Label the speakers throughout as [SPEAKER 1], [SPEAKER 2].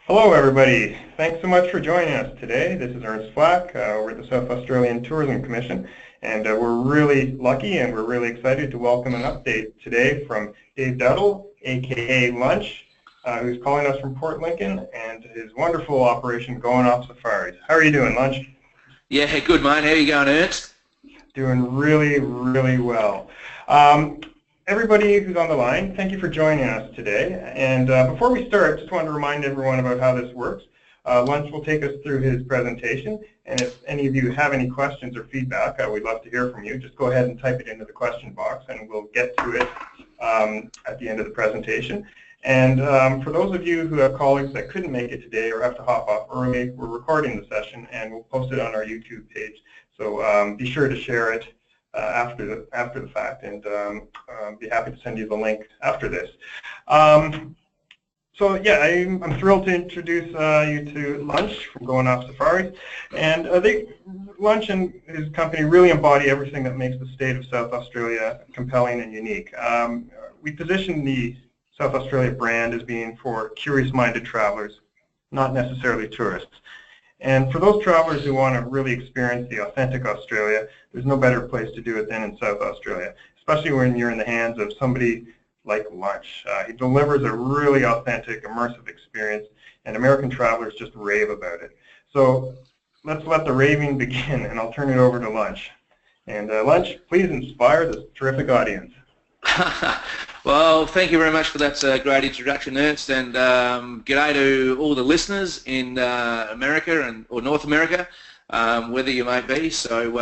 [SPEAKER 1] Hello everybody, thanks so much for joining us today. This is Ernst Flack, we're at the South Australian Tourism Commission, and we're really lucky and we're really excited to welcome an update today from Dave Duddle, aka Lunch, who's calling us from Port Lincoln, and his wonderful operation Going Off Safaris. How are you doing, Lunch?
[SPEAKER 2] Yeah, good mate. How are you going, Ernst?
[SPEAKER 1] Doing really, really well. Everybody who's on the line, thank you for joining us today. And before we start, just want to remind everyone about how this works. Lunch will take us through his presentation, and if any of you have any questions or feedback, we'd love to hear from you. Just go ahead and type it into the question box, and we'll get to it at the end of the presentation. And for those of you who have colleagues that couldn't make it today or have to hop off early, we're recording the session, and we'll post it on our YouTube page. So be sure to share it after the fact, and be happy to send you the link after this. So yeah, I'm thrilled to introduce you to Lunch from Going Off Safaris, and Lunch and his company really embody everything that makes the state of South Australia compelling and unique. We position the South Australia brand as being for curious-minded travelers, not necessarily tourists. And for those travelers who want to really experience the authentic Australia, there's no better place to do it than in South Australia, especially when you're in the hands of somebody like Lunch. He delivers a really authentic, immersive experience, and American travelers just rave about it. So let's let the raving begin, and I'll turn it over to Lunch. And Lunch, please inspire this terrific audience.
[SPEAKER 2] Well, thank you very much for that great introduction, Ernst, and g'day to all the listeners in America or North America, whether you may be. So,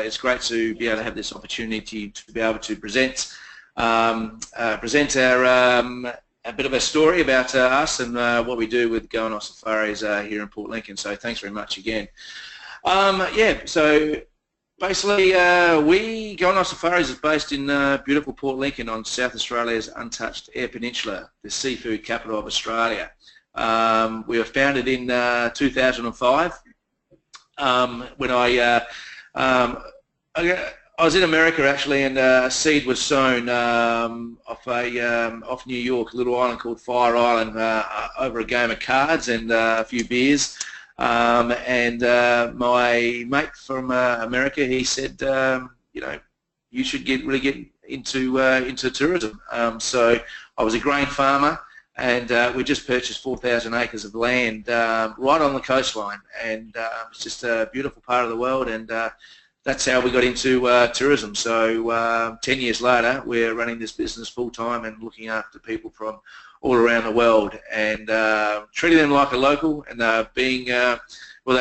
[SPEAKER 2] it's great to be able to have this opportunity to be able to present our a bit of a story about us and what we do with Going Off Safaris here in Port Lincoln. So, thanks very much again. Yeah, so. Basically, Going Off Safaris is based in beautiful Port Lincoln on South Australia's untouched Eyre Peninsula, the seafood capital of Australia. We were founded in 2005 when I was in America actually, and a seed was sown off New York, a little island called Fire Island, over a game of cards and a few beers. My mate from America, he said, you know, you should really get into tourism. So I was a grain farmer, and we just purchased 4,000 acres of land right on the coastline, and it's just a beautiful part of the world, and that's how we got into tourism. So 10 years later, we're running this business full time and looking after people from all around the world, and treating them like a local, and they're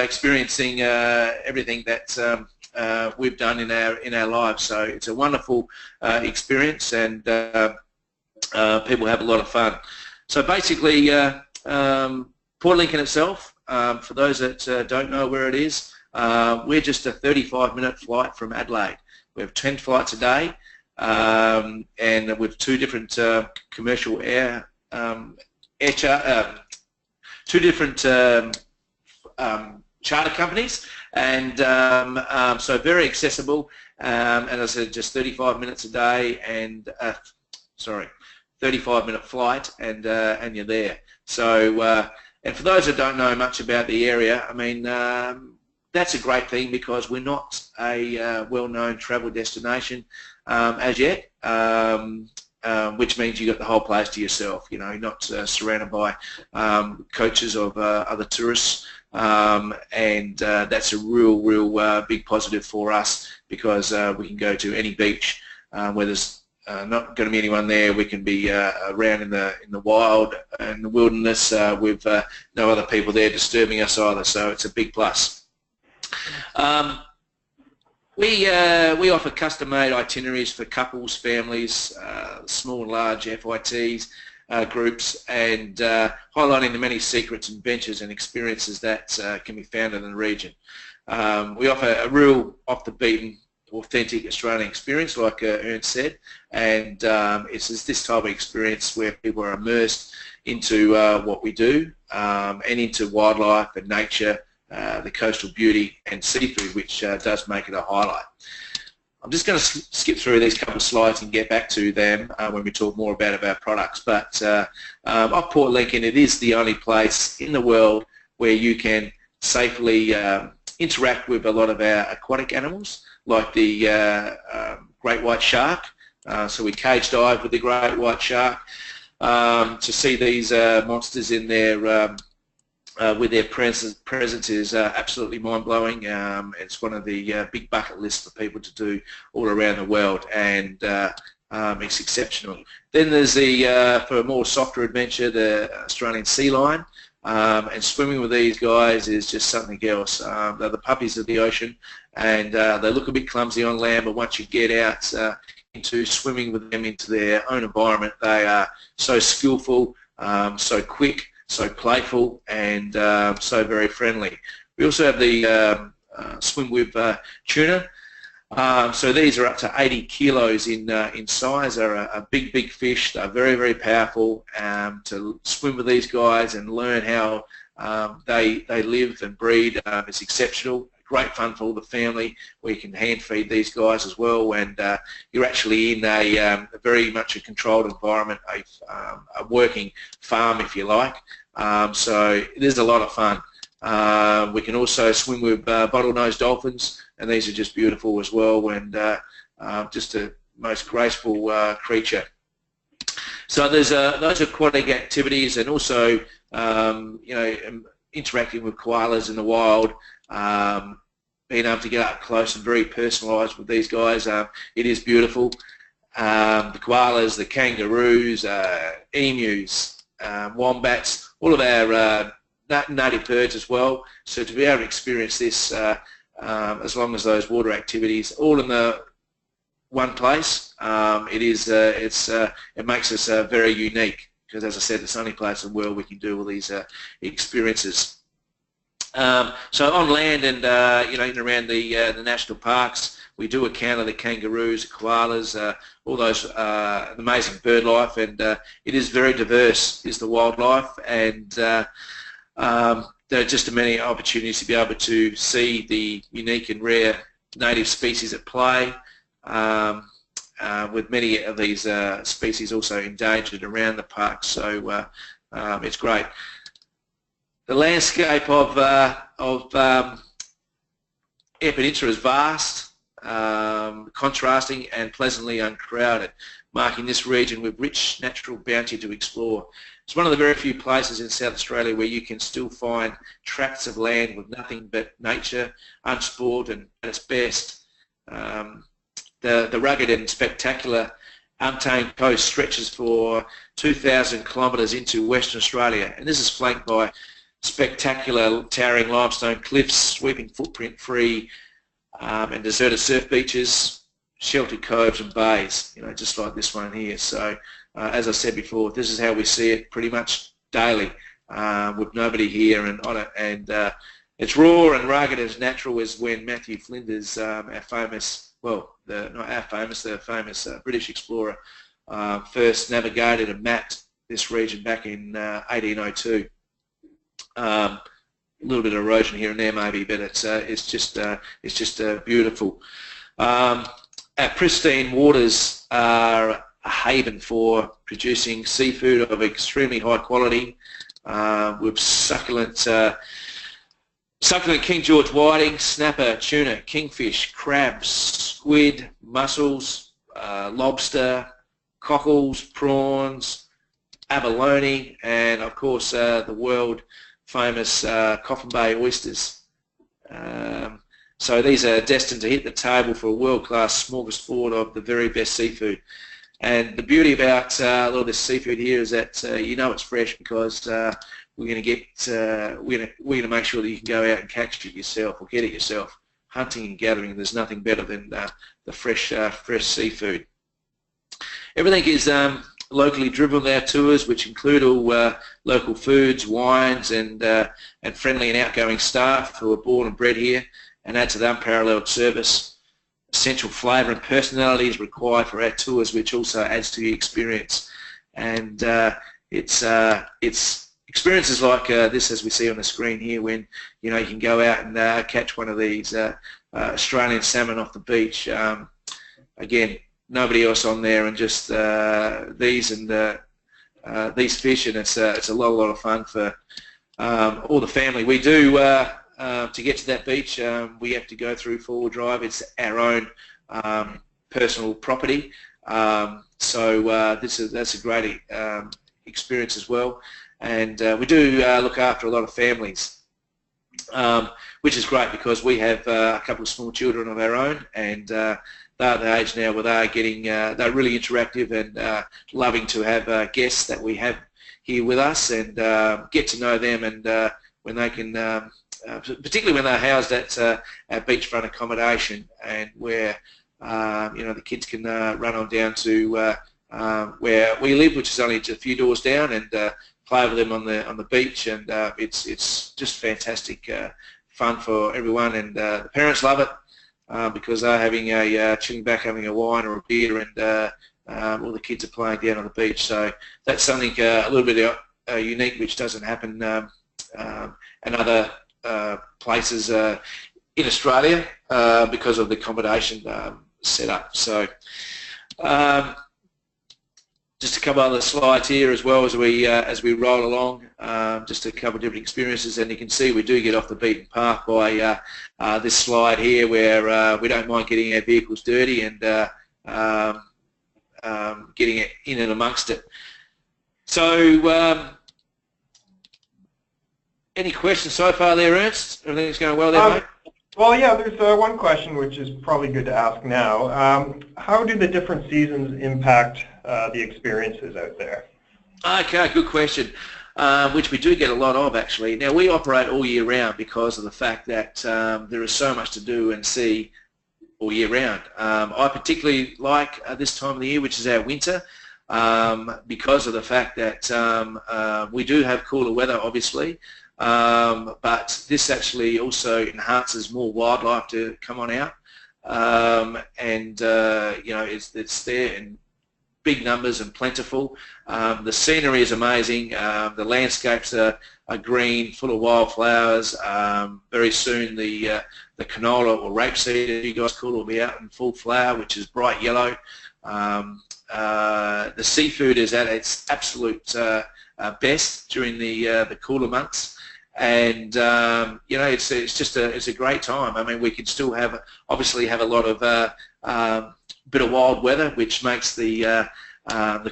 [SPEAKER 2] experiencing everything that we've done in our lives. So it's a wonderful experience, and people have a lot of fun. So basically, Port Lincoln itself, for those that don't know where it is, we're just a 35-minute flight from Adelaide. We have 10 flights a day, and with two different commercial two different charter companies, and so very accessible, and as I said, just 35 minutes a day, and 35-minute flight, and you're there. So and for those that don't know much about the area, I mean, that's a great thing, because we're not a well-known travel destination as yet. Which means you got the whole place to yourself. You know, you're not surrounded by coaches of other tourists, and that's a real big positive for us, because we can go to any beach where there's not going to be anyone there. We can be around in the wild and the wilderness with no other people there disturbing us either. So it's a big plus. We offer custom-made itineraries for couples, families, small and large FITs, groups, and highlighting the many secrets, adventures and experiences that can be found in the region. We offer a real off-the-beaten, authentic Australian experience, like Ernst said, and it's this type of experience where people are immersed into what we do, and into wildlife and nature, the coastal beauty and seafood, which does make it a highlight. I'm just going to skip through these couple of slides and get back to them when we talk more about our products. But off Port Lincoln, it is the only place in the world where you can safely interact with a lot of our aquatic animals, like the great white shark. So we cage dive with the great white shark. To see these monsters in their with their presence is absolutely mind-blowing. It's one of the big bucket lists for people to do all around the world, and it's exceptional. Then there's the, for a more softer adventure, the Australian sea lion, and swimming with these guys is just something else. They're the puppies of the ocean, and they look a bit clumsy on land, but once you get out into swimming with them into their own environment, they are so skillful, so quick, so playful, and so very friendly. We also have the swim with tuna. So these are up to 80 kilos in size. They're a big fish. They're very, very powerful. To swim with these guys and learn how they live and breed is exceptional. Great fun for all the family, where you can hand feed these guys as well, and you're actually in a very much a controlled environment, a working farm, if you like. So it is a lot of fun. We can also swim with bottlenose dolphins, and these are just beautiful as well, and just a most graceful creature. So there's those aquatic activities, and also you know, interacting with koalas in the wild. Being able to get up close and very personalised with these guys, it is beautiful. The koalas, the kangaroos, emus, wombats, all of our native birds as well. So to be able to experience this, as long as those water activities, all in the one place, it makes us very unique, because, as I said, it's the only place in the world we can do all these experiences. So on land and you know, in and around the national parks, we do encounter the kangaroos, the koalas, all those amazing bird life, and it is very diverse, is the wildlife, and there are just many opportunities to be able to see the unique and rare native species at play, with many of these species also endangered around the park. So it's great. The landscape of Eyre Peninsula is vast, contrasting and pleasantly uncrowded, marking this region with rich natural bounty to explore. It's one of the very few places in South Australia where you can still find tracts of land with nothing but nature, unsport, and at its best. The rugged and spectacular untamed coast stretches for 2,000 kilometres into Western Australia, and this is flanked by spectacular towering limestone cliffs, sweeping footprint-free and deserted surf beaches, sheltered coves and bays, you know, just like this one here. So as I said before, this is how we see it pretty much daily, with nobody here and on it. And it's raw and rugged as natural as when Matthew Flinders, our famous, well, the famous British explorer, first navigated and mapped this region back in 1802. A little bit of erosion here and there maybe, but it's just beautiful. Our pristine waters are a haven for producing seafood of extremely high quality, with succulent King George whiting, snapper, tuna, kingfish, crabs, squid, mussels, lobster, cockles, prawns, abalone, and of course the world famous Coffin Bay oysters. So these are destined to hit the table for a world-class smorgasbord of the very best seafood. And the beauty about a lot of this seafood here is that you know it's fresh, because we're going to get we're going to make sure that you can go out and catch it yourself or get it yourself. Hunting and gathering, there's nothing better than the fresh seafood. Everything is locally driven with our tours, which include all local foods, wines, and friendly and outgoing staff who are born and bred here, and add to the unparalleled service. Essential flavour and personality is required for our tours, which also adds to the experience. And it's experiences like this, as we see on the screen here, when you know you can go out and catch one of these Australian salmon off the beach. again, nobody else on there, and just these fish, and it's a lot of fun for all the family. We do to get to that beach. We have to go through 4-wheel drive. It's our own personal property, so that's a great experience as well. And we do look after a lot of families, which is great because we have a couple of small children of our own, and they're at the age now where they're really interactive and loving to have guests that we have here with us, and get to know them, and when they can, particularly when they're housed at our beachfront accommodation, and where the kids can run on down to where we live, which is only just a few doors down, and play with them on the beach, and it's just fantastic fun for everyone, and the parents love it because they're having chilling back, having a wine or a beer, and all the kids are playing down on the beach. So that's something a little bit unique, which doesn't happen in other places in Australia because of the accommodation setup. So just a couple other slides here as well as we roll along, just a couple of different experiences, and you can see we do get off the beaten path by this slide here, where we don't mind getting our vehicles dirty and getting it in and amongst it. So any questions so far there, Ernst? Everything's going well there, mate?
[SPEAKER 1] Well, yeah, there's one question which is probably good to ask now. How do the different seasons impact the experiences out there?
[SPEAKER 2] Okay, good question, which we do get a lot of, actually. Now, we operate all year round because of the fact that there is so much to do and see all year round. I particularly like this time of the year, which is our winter, because of the fact that we do have cooler weather, obviously, but this actually also enhances more wildlife to come on out, and it's there in big numbers and plentiful. The scenery is amazing. The landscapes are green, full of wildflowers. Very soon the canola or rapeseed, as you guys call it, will be out in full flower, which is bright yellow. The seafood is at its absolute best during the cooler months, and it's a great time. I mean, we can still obviously have a lot of bit of wild weather, which makes the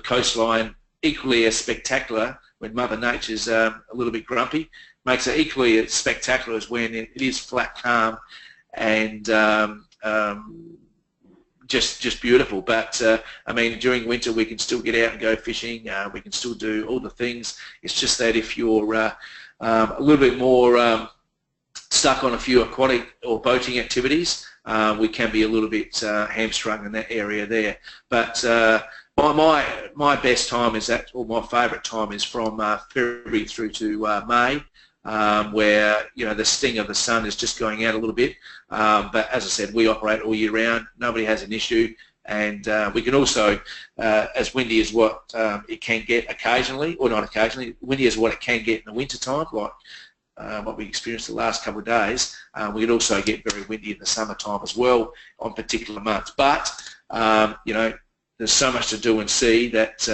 [SPEAKER 2] coastline equally as spectacular when Mother Nature's a little bit grumpy. Makes it equally as spectacular as when it is flat calm and just beautiful. But I mean, during winter we can still get out and go fishing. We can still do all the things. It's just that if you're a little bit more stuck on a few aquatic or boating activities, we can be a little bit hamstrung in that area there. But my best time is or my favourite time is from February through to May, where the sting of the sun is just going out a little bit. But as I said, we operate all year round. Nobody has an issue, and we can also, as windy as what it can get occasionally, or not occasionally, windy as what it can get in the winter time, like what we experienced the last couple of days. We can also get very windy in the summertime as well on particular months. But there's so much to do and see that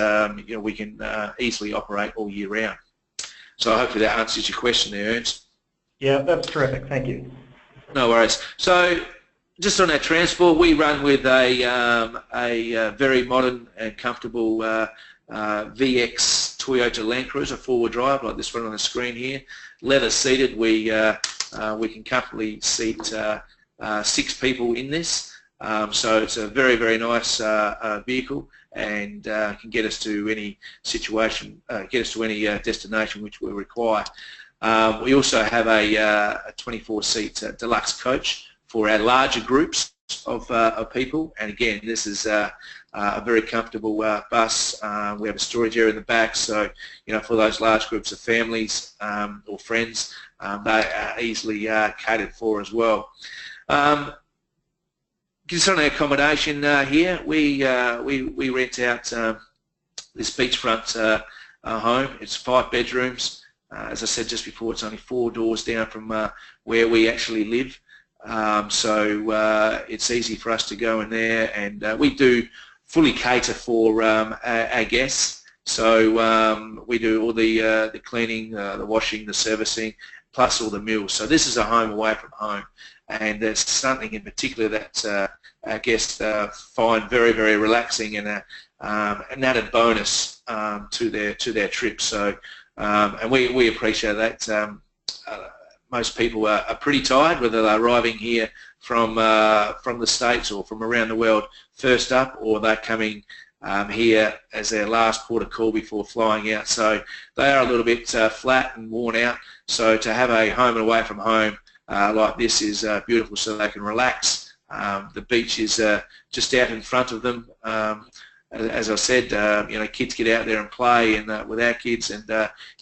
[SPEAKER 2] we can easily operate all year round. So hopefully that answers your question there, Ernst.
[SPEAKER 1] Yeah, that's terrific. Thank you. No
[SPEAKER 2] worries. So just on our transport, we run with a very modern and comfortable VX Toyota Land Cruiser 4-wheel drive, like this one on the screen here. Leather seated. We can comfortably seat 6 people in this. So it's a very, very nice vehicle, and can get us to any situation, get us to any destination which we require. We also have a 24-seat deluxe coach for our larger groups of people, and again, this is a very comfortable bus. We have a storage area in the back, so for those large groups of families or friends, they are easily catered for as well. Just on our accommodation here, we rent out this beachfront home. It's 5 bedrooms. As I said just before, it's only 4 doors down from where we actually live. So it's easy for us to go in there, and we do fully cater for our guests. So we do all the cleaning, the washing, the servicing, plus all the meals. So this is a home away from home, and there's something in particular that our guests find very, very relaxing, and an added bonus to their trip. So and we appreciate that. Most people are pretty tired, whether they're arriving here from the States or from around the world first up, or they're coming here as their last port of call before flying out. So they are a little bit flat and worn out. So to have a home and away from home like this is beautiful, so they can relax. The beach is just out in front of them. As I said, kids get out there and play, and with our kids, and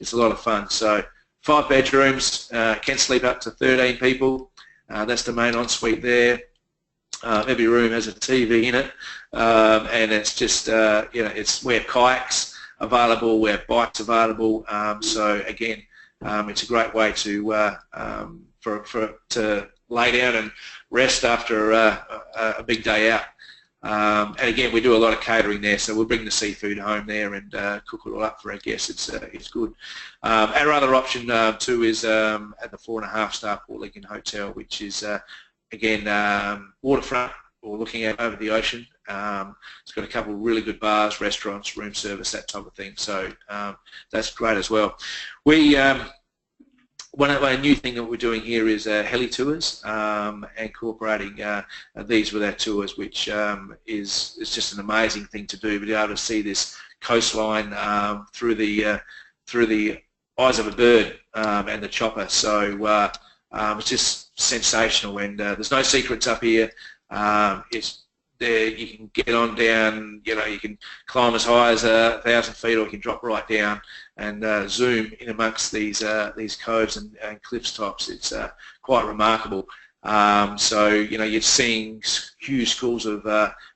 [SPEAKER 2] it's a lot of fun. So 5 bedrooms, can sleep up to 13 people. That's the main ensuite there. Every room has a TV in it, and it's just we have kayaks available, we have bikes available. So again, it's a great way to to lay down and rest after a big day out. And again, we do a lot of catering there, so we'll bring the seafood home there and cook it all up for our guests. It's good. Our other option too is at the 4.5-star Port Lincoln Hotel, which is again waterfront or looking out over the ocean. It's got a couple of really good bars, restaurants, room service, that type of thing. So that's great as well. We one new thing that we're doing here is heli tours, incorporating these with our tours, which is just an amazing thing to do. Be able to see this coastline through the eyes of a bird and the chopper. So it's just sensational, and there's no secrets up here. It's there. You can get on down. You can climb as high as 1,000 feet, or you can drop right down and zoom in amongst these coves and cliffs tops. It's quite remarkable. So you're seeing huge schools of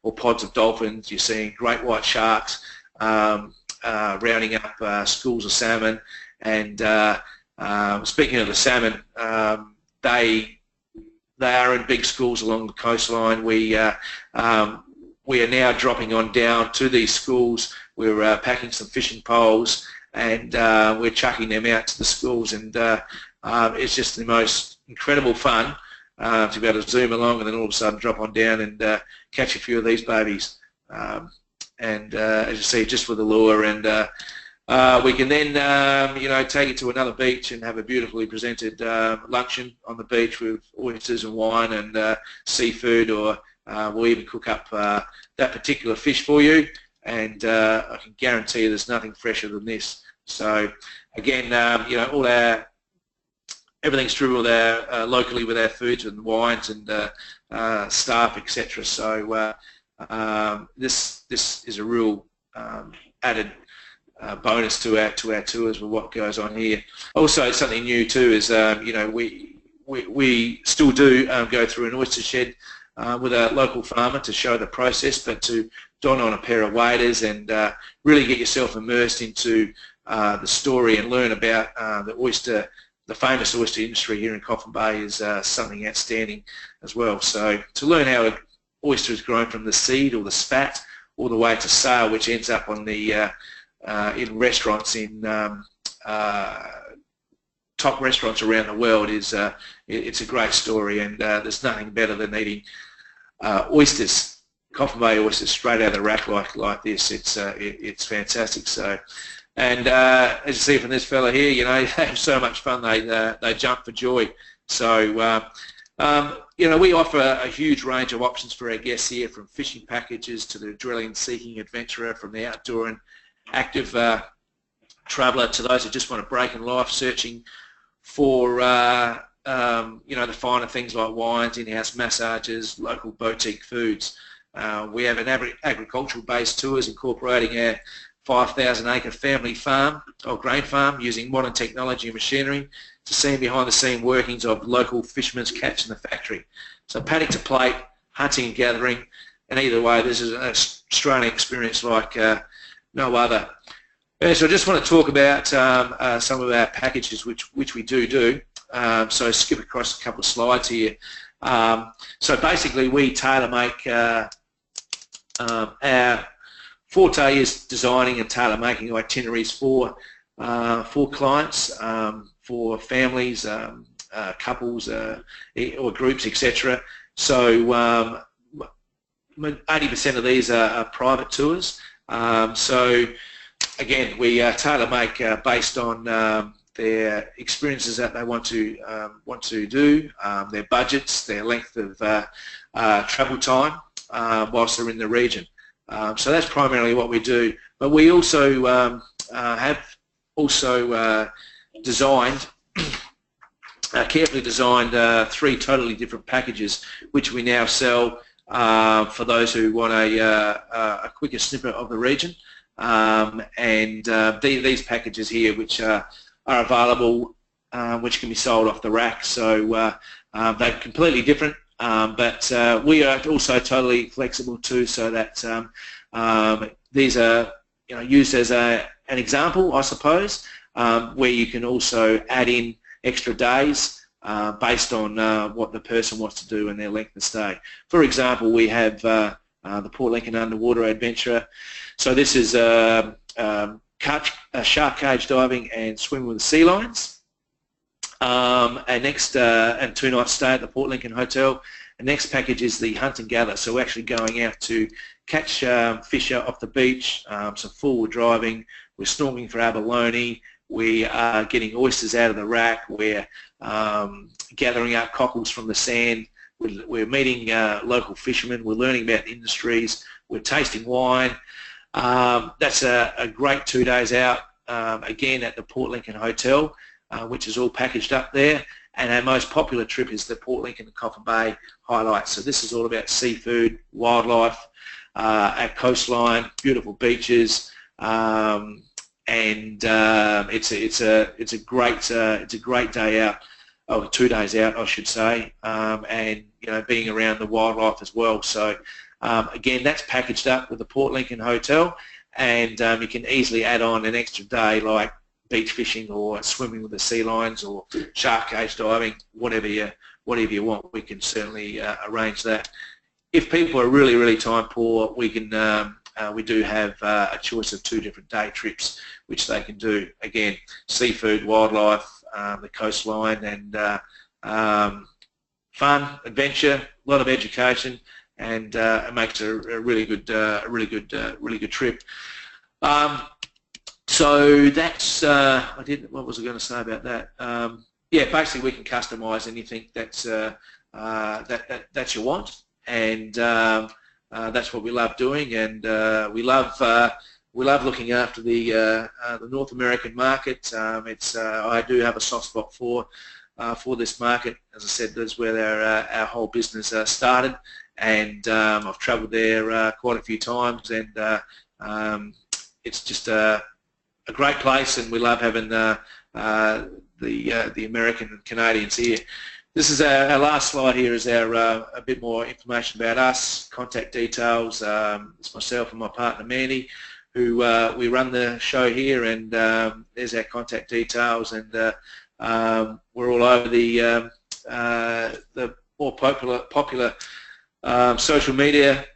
[SPEAKER 2] or pods of dolphins. You're seeing great white sharks rounding up schools of salmon. And speaking of the salmon, they are in big schools along the coastline. We are now dropping on down to these schools. We're packing some fishing poles, and we're chucking them out to the schools, and it's just the most incredible fun to be able to zoom along and then all of a sudden drop on down and catch a few of these babies. And as you see, just with the lure, and we can then take it to another beach and have a beautifully presented luncheon on the beach with oysters and wine and seafood, or we'll even cook up that particular fish for you, and I can guarantee you there's nothing fresher than this. So again, everything's true with our locally with our foods and wines and staff, etc. So this is a real added bonus to our tours with what goes on here. Also, something new too is we still do go through an oyster shed with a local farmer to show the process, but to don on a pair of waders and really get yourself immersed into the story and learn about the famous oyster industry here in Coffin Bay is something outstanding as well. So to learn how an oyster is grown from the seed or the spat all the way to sale, which ends up on the in restaurants, in top restaurants around the world, is it's a great story, and there's nothing better than eating oysters, Coffin Bay oysters, straight out of the rack like this. It's fantastic. So, and as you see from this fella here, they have so much fun they jump for joy. So we offer a huge range of options for our guests here, from fishing packages to the drilling-seeking adventurer, from the outdoor and active traveller to those who just want a break in life, searching for the finer things like wines, in-house massages, local boutique foods. We have an agricultural-based tours incorporating our 5,000-acre family farm or grain farm, using modern technology and machinery to see behind-the-scene workings of local fishermen's catch in the factory. So paddock to plate, hunting and gathering, and either way, this is an Australian experience like no other. So I just want to talk about some of our packages which we do. So skip across a couple of slides here. So basically, we tailor make our forte is designing and tailor making itineraries for clients, for families, couples, or groups, etc. So 80% of these are private tours. So again, we tailor make based on their experiences that they want to do, their budgets, their length of travel time whilst they're in the region. So that's primarily what we do. But we also have designed, carefully designed 3 totally different packages, which we now sell for those who want a quicker snippet of the region. These packages here, which are available, which can be sold off the rack. So they're completely different, but we are also totally flexible too, so that these are used as an example, I suppose, where you can also add in extra days based on what the person wants to do and their length of stay. For example, we have the Port Lincoln Underwater Adventure. So this is shark cage diving and swimming with the sea lions. And 2-night stay at the Port Lincoln Hotel. The next package is the hunt and gather. So we're actually going out to catch fish off the beach, some forward driving. We're snorkeling for abalone. We are getting oysters out of the rack. We're gathering up cockles from the sand. We're meeting local fishermen. We're learning about industries. We're tasting wine. That's a great 2 days out, again at the Port Lincoln Hotel, which is all packaged up there. And our most popular trip is the Port Lincoln and Coffin Bay highlights. So this is all about seafood, wildlife, our coastline, beautiful beaches, and it's a great day out, or 2 days out, I should say, and being around the wildlife as well. So again, that's packaged up with the Port Lincoln Hotel, and you can easily add on an extra day like beach fishing or swimming with the sea lions or shark cage diving, whatever you want. We can certainly arrange that. If people are really time poor, we can we do have a choice of 2 different day trips which they can do. Again, seafood, wildlife, the coastline, and fun, adventure, a lot of education, and it makes a really good trip. So that's what was I going to say about that? Yeah, basically we can customise anything that's that you want, and that's what we love doing, and we love looking after the North American market. I do have a soft spot for this market. As I said, that's where our whole business started, and I've travelled there quite a few times, and it's just a great place, and we love having the American and Canadians here. This is our last slide. Here is our a bit more information about us, contact details. It's myself and my partner Mandy, who we run the show here, and there's our contact details, and we're all over the more popular social media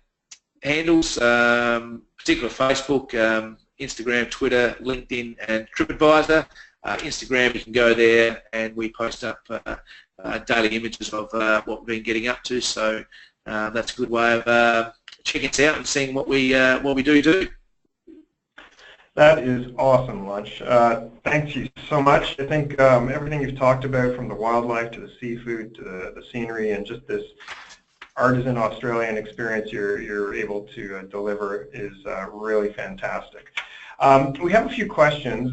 [SPEAKER 2] handles, particularly Facebook, Instagram, Twitter, LinkedIn, and TripAdvisor. Instagram, you can go there, and we post up daily images of what we've been getting up to. So that's a good way of checking us out and seeing what we do.
[SPEAKER 1] That is awesome, Lunch. Thank you so much. I think everything you've talked about, from the wildlife to the seafood to the scenery, and just this artisan Australian experience you're able to deliver, is really fantastic. We have a few questions.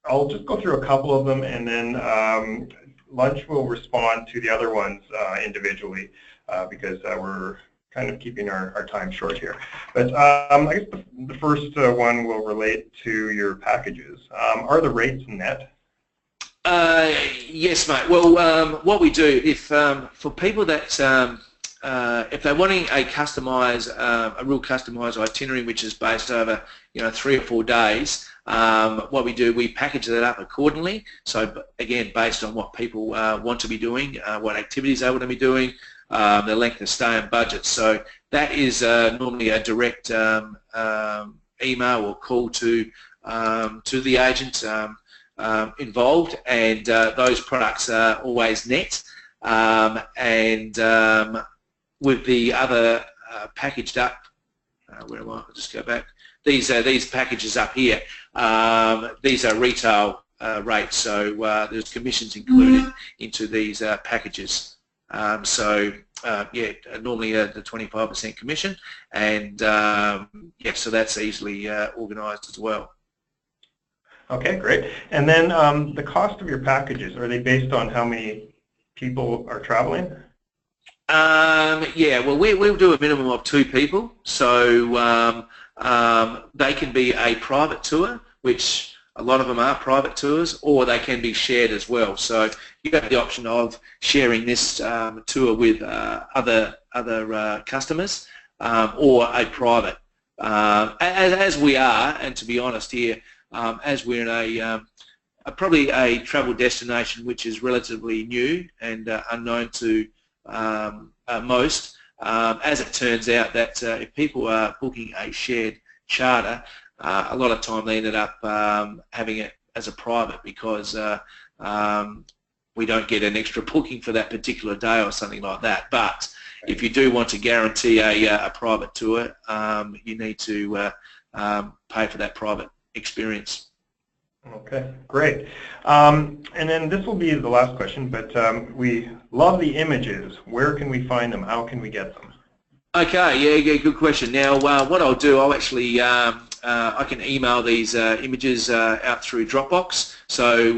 [SPEAKER 1] I'll just go through a couple of them, and then Lunch will respond to the other ones individually, because we're kind of keeping our time short here. But I guess the first one will relate to your packages. Are the rates net?
[SPEAKER 2] Yes, mate. Well, what we do, if for people that if they're wanting a real customised itinerary, which is based over 3 or 4 days, what we do, we package that up accordingly. So again, based on what people want to be doing, what activities they want to be doing, the length of stay and budget. So that is normally a direct email or call to the agent involved, and those products are always net. And with the other packaged up, where am I? I'll just go back. These packages up here, these are retail rates, so there's commissions included into these packages. Yeah, normally the 25% commission, and yeah, so that's easily organised as well.
[SPEAKER 1] Okay, great. And then the cost of your packages, are they based on how many people are traveling?
[SPEAKER 2] Yeah, well, we'll do a minimum of 2 people, so they can be a private tour, which a lot of them are private tours, or they can be shared as well. So you have the option of sharing this tour with other customers, or a private. As we are, and to be honest here, as we're in probably a travel destination which is relatively new and unknown to most, as it turns out that if people are booking a shared charter, a lot of time they ended up having it as a private, because we don't get an extra booking for that particular day or something like that. But if you do want to guarantee a private tour, you need to pay for that private experience.
[SPEAKER 1] Okay, great. And then this will be the last question, but we love the images. Where can we find them? How can we get them?
[SPEAKER 2] Okay, yeah, good question. Now, what I'll do, I'll actually, I can email these images out through Dropbox. So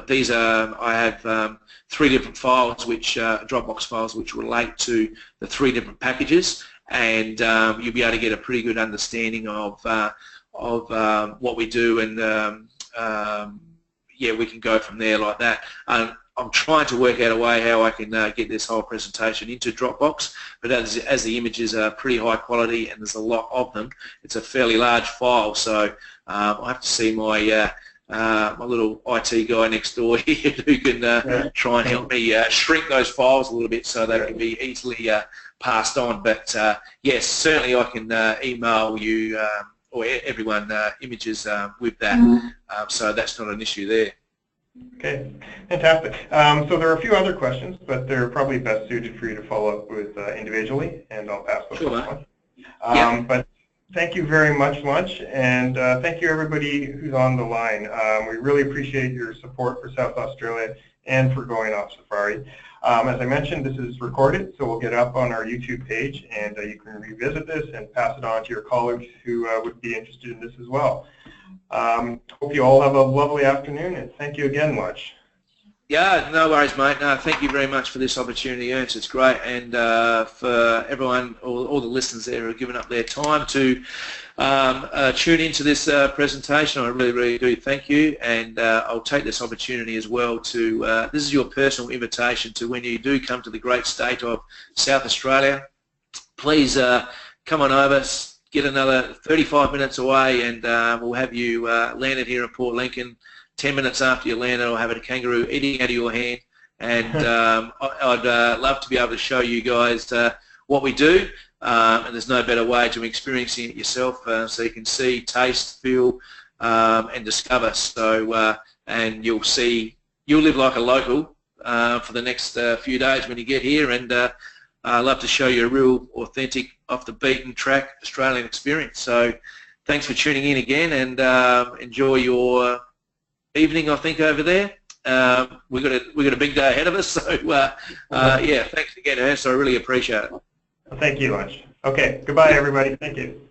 [SPEAKER 2] these are, I have 3 different files, which Dropbox files, which relate to the 3 different packages, and you'll be able to get a pretty good understanding of what we do, and yeah, we can go from there like that. I'm trying to work out a way how I can get this whole presentation into Dropbox, but as the images are pretty high quality and there's a lot of them, it's a fairly large file, so I have to see my my little IT guy next door here who can try and help me shrink those files a little bit so they can be easily passed on. But yes, certainly I can email you or everyone images with that, so that's not an issue there.
[SPEAKER 1] Okay, fantastic. So there are a few other questions, but they're probably best suited for you to follow up with individually, and I'll pass those on.
[SPEAKER 2] Yeah.
[SPEAKER 1] But thank you very much, Lunch, and thank you everybody who's on the line. We really appreciate your support for South Australia and for Going Off Safari. As I mentioned, this is recorded, so we'll get up on our YouTube page, and you can revisit this and pass it on to your colleagues who would be interested in this as well. Hope you all have a lovely afternoon, and thank you again, Lunch.
[SPEAKER 2] Yeah, no worries, mate. No, thank you very much for this opportunity, Ernst. It's great, and for everyone, all the listeners there who have given up their time to tune into this presentation, I really, really do thank you. And I'll take this opportunity as well to, this is your personal invitation to, when you do come to the great state of South Australia, please come on over, get another 35 minutes away, and we'll have you landed here in Port Lincoln. 10 minutes after you land, I'll have a kangaroo eating out of your hand, and I'd love to be able to show you guys what we do, and there's no better way to experiencing it yourself, so you can see, taste, feel, and discover. So, and you'll live like a local for the next few days when you get here, and I'd love to show you a real authentic, off the beaten track Australian experience. So thanks for tuning in again, and enjoy your evening, I think, over there. We've got a big day ahead of us, so yeah, thanks again, Ernst. I really appreciate it.
[SPEAKER 1] Thank you, Lunch. Okay, goodbye, everybody. Thank you.